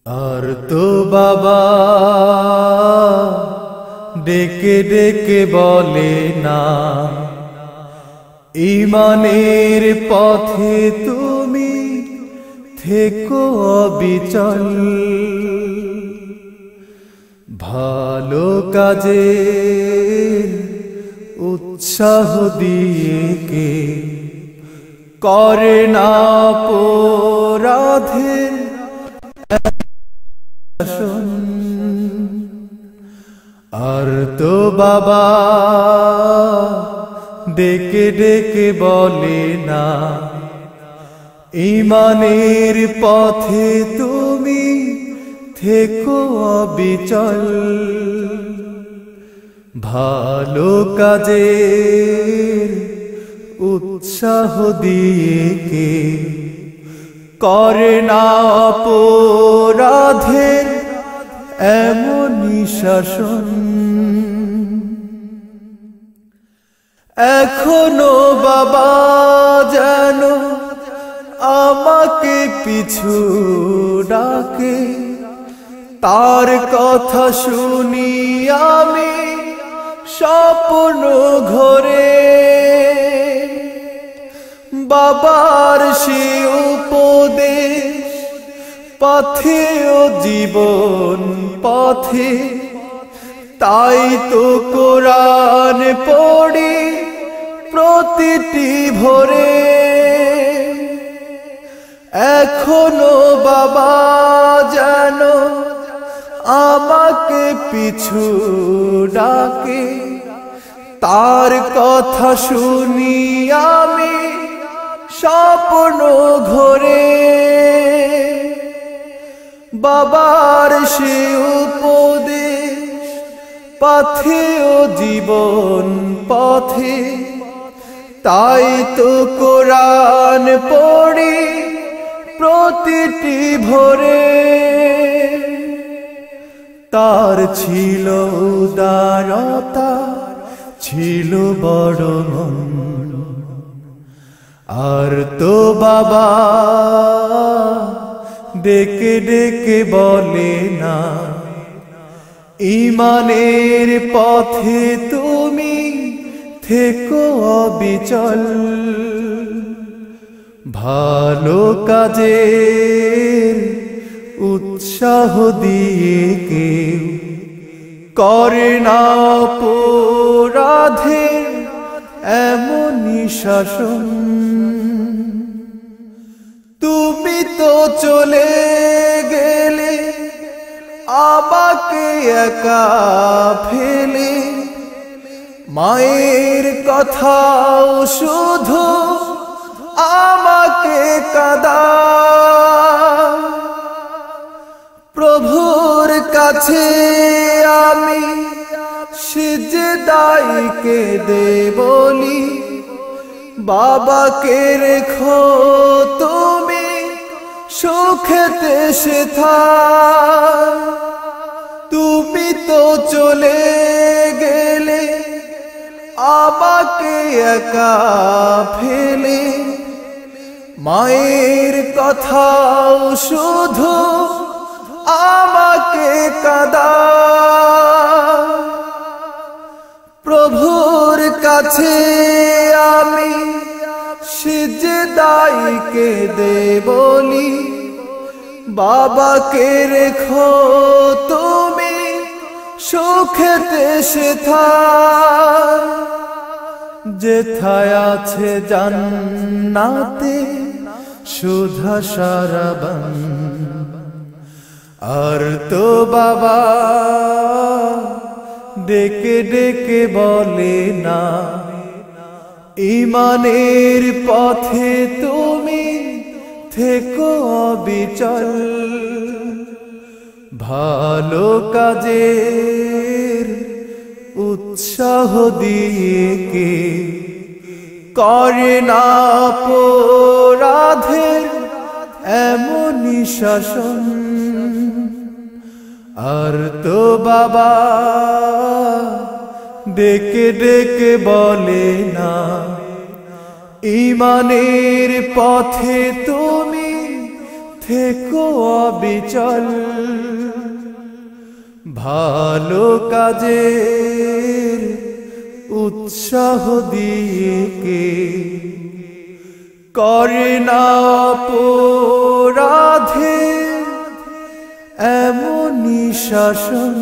আর তো বাবা ডেকে ডেকে বলে না, ঈমানের পথে তুমি থেকো অবিচল। ভালো কাজে উৎসাহ দিয়ে কে করে না অপরাধের শাসন। আর তো বাবা ডেকে ডেকে বলে না, ঈমানের পথে তুমি থেকো অবিচল। ভালো কাজের উৎসাহ দিয়ে কে করে না অপরাধের এমনই শাসন। এখনো বাবা যেন আমাকে পিছু ডাকে, তার কথা শুনি আমি স্বপ্ন ঘরে। বাবার সে উপদেশ পথে ও জীবন পথে, তাই তো কোরআন পড়ি প্রতিটি ভোরে। এখনো বাবা যেন আমাকে পিছু ডাকে, তার কথা শুনি আমি স্বপ্ন ঘরে। বাবার সে উপদেশ পথে ও জীবন পথে, তাই তো কোরআন পড়ি প্রতিটি ভোরে। তার ছিল উদারতা, ছিল বড় মন। আর তো বাবা ডেকে ডেকে বলে না, ঈমানের পথে তুমি থেকো অবিচল। ভালো কাজের উৎসাহ দিয়ে কেউ করে না অপরাধের এমনই শাসন। তুমি তো চলে গেলে আমাকে একা ফেলে, মায়ের কথাও শুধু আমাকে কাঁদায়। প্রভুর কাছে আমি সিজদায় কেঁদে বলি, বাবাকে রেখো তুমি সুখেতে সেথায়। তুমি তো চলে গেলে আমাকে একা ফেলে, মায়ের কথাও শুধু আমাকে কাঁদায়। প্রভুর কাছে আমি সিজদায় কেঁদে বলি, বাবাকে রেখো তুমি সুখেতে সেথায়। যেথায় আছে জান্নাতে সুধা সারাবান। আর তো বাবা ডেকে ডেকে বলে না, ঈমানের পথে তুমি থেকো অবিচল। ভালো কাজের উৎসাহ দিয়ে কে করে না অপরাধের এমনই শাসন। আর তো বাবা ডেকে ডেকে বলে না, ঈমানের পথে তুমি থেকো অবিচল ভালো কাজের উৎসাহ দিয়ে কে করে না অপরাধে এমনই শাসন